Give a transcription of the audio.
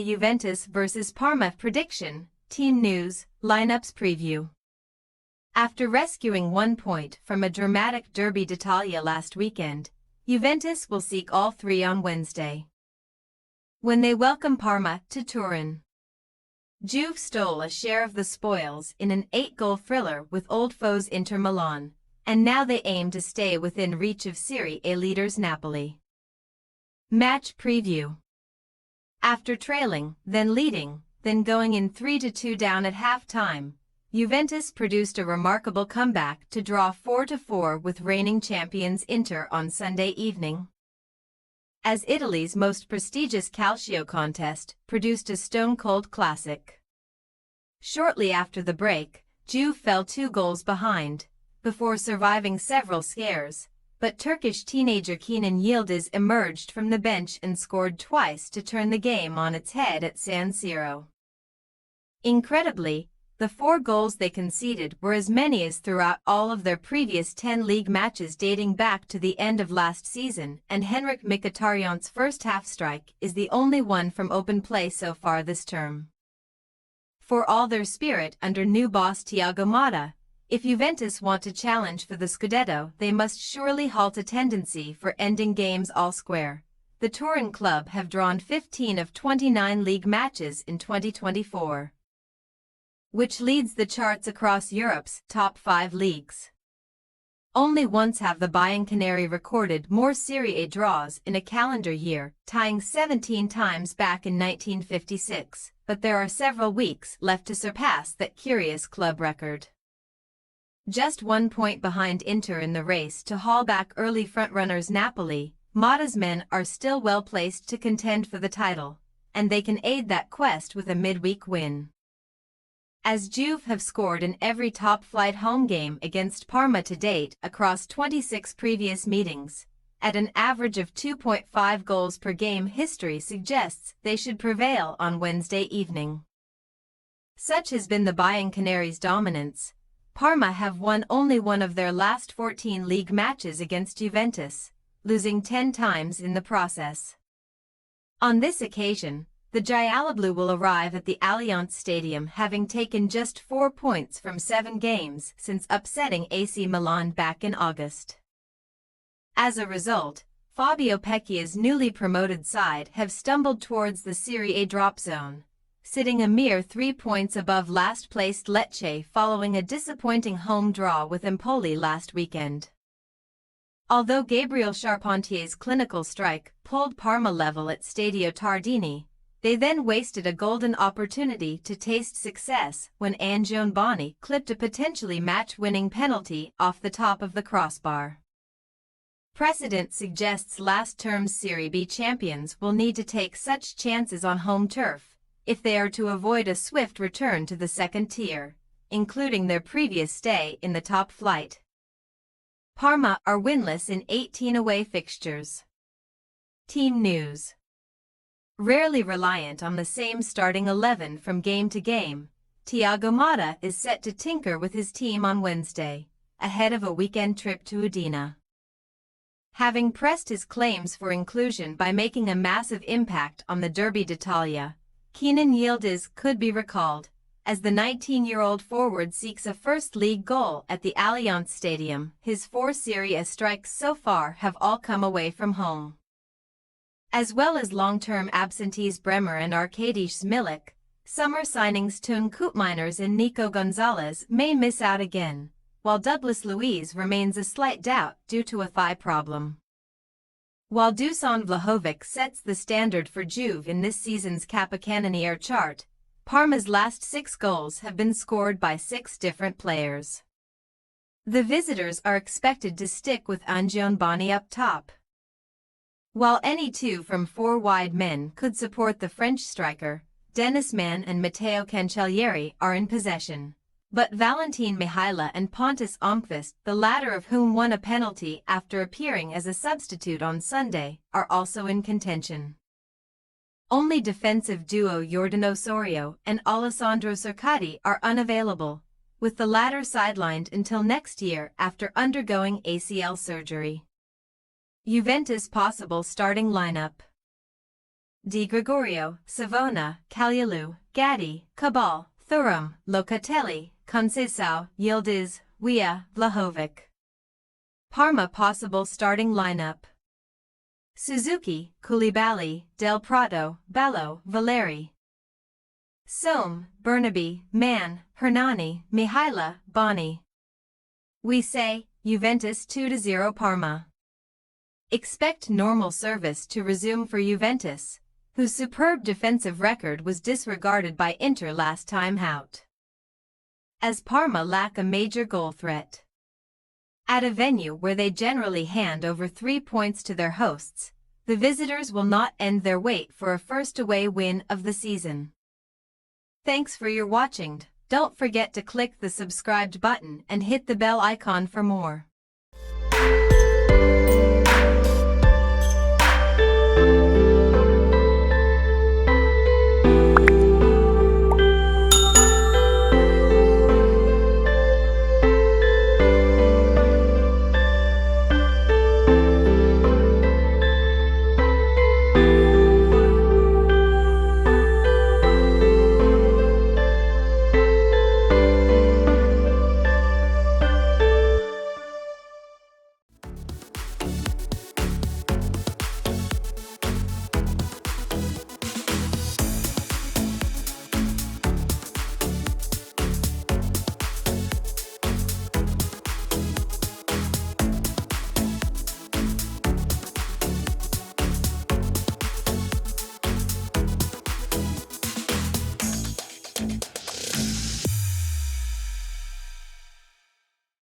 Juventus vs Parma prediction, team news, lineups preview. After rescuing 1 point from a dramatic Derby d'Italia last weekend, Juventus will seek all three on Wednesday, when they welcome Parma to Turin. Juve stole a share of the spoils in an 8-goal thriller with old foes Inter Milan, and now they aim to stay within reach of Serie A leaders Napoli. Match preview. After trailing, then leading, then going in 3-2 down at half-time, Juventus produced a remarkable comeback to draw 4-4 with reigning champions Inter on Sunday evening. As Italy's most prestigious calcio contest produced a stone-cold classic. Shortly after the break, Juve fell 2 goals behind, before surviving several scares, but Turkish teenager Kenan Yildiz emerged from the bench and scored twice to turn the game on its head at San Siro. Incredibly, the 4 goals they conceded were as many as throughout all of their previous 10 league matches dating back to the end of last season, and Henrik Mkhitaryan's first-half strike is the only one from open play so far this term. For all their spirit under new boss Thiago Motta, if Juventus want to challenge for the Scudetto, they must surely halt a tendency for ending games all square. The Turin club have drawn 15 of 29 league matches in 2024. Which leads the charts across Europe's top 5 leagues. Only once have the Bianconeri recorded more Serie A draws in a calendar year, tying 17 times back in 1956, but there are several weeks left to surpass that curious club record. Just 1 point behind Inter in the race to haul back early frontrunners Napoli, Motta's men are still well placed to contend for the title, and they can aid that quest with a midweek win. As Juve have scored in every top-flight home game against Parma to date across 26 previous meetings, at an average of 2.5 goals per game, history suggests they should prevail on Wednesday evening. Such has been the Bianconeri's dominance. Parma have won only one of their last 14 league matches against Juventus, losing 10 times in the process. On this occasion, the Gialloblu will arrive at the Allianz Stadium having taken just 4 points from 7 games since upsetting AC Milan back in August. As a result, Fabio Pecchia's newly promoted side have stumbled towards the Serie A drop zone, sitting a mere 3 points above last-placed Lecce following a disappointing home draw with Empoli last weekend. Although Gabriel Charpentier's clinical strike pulled Parma level at Stadio Tardini, they then wasted a golden opportunity to taste success when Angione Boni clipped a potentially match-winning penalty off the top of the crossbar. Precedent suggests last term's Serie B champions will need to take such chances on home turf if they are to avoid a swift return to the second tier, including their previous stay in the top flight. Parma are winless in 18 away fixtures. Team news. Rarely reliant on the same starting 11 from game to game, Thiago Motta is set to tinker with his team on Wednesday, ahead of a weekend trip to Udine. Having pressed his claims for inclusion by making a massive impact on the Derby d'Italia, Kenan Yildiz could be recalled, as the 19-year-old forward seeks a first league goal at the Allianz Stadium. His 4 Serie A strikes so far have all come away from home. As well as long-term absentees Bremer and Arkadiusz Milik, summer signings Tun Koopmeiners and Nico Gonzalez may miss out again, while Douglas Luiz remains a slight doubt due to a thigh problem. While Dusan Vlahovic sets the standard for Juve in this season's Capocannoniere chart, Parma's last 6 goals have been scored by 6 different players. The visitors are expected to stick with Angione Boni up top, while any 2 from 4 wide men could support the French striker. Denis Mann and Matteo Cancellieri are in possession, but Valentin Mihaila and Pontus Omqvist, the latter of whom won a penalty after appearing as a substitute on Sunday, are also in contention. Only defensive duo Giordano Sorio and Alessandro Cercati are unavailable, with the latter sidelined until next year after undergoing ACL surgery. Juventus' possible starting lineup. Di Gregorio, Savona, Caglialu, Gatti, Cabal, Thuram, Locatelli, Conceição, Yildiz, Weah, Vlahovic. Parma possible starting lineup: Suzuki, Koulibaly, Del Prato, Ballo, Valeri. Somme, Burnaby, Mann, Hernani, Mihaila, Boni. We say, Juventus 2-0 Parma. Expect normal service to resume for Juventus, whose superb defensive record was disregarded by Inter last time out, as Parma lack a major goal threat. At a venue where they generally hand over 3 points to their hosts, the visitors will not end their wait for a first away win of the season. Thanks for your watching. Don't forget to click the subscribed button and hit the bell icon for more.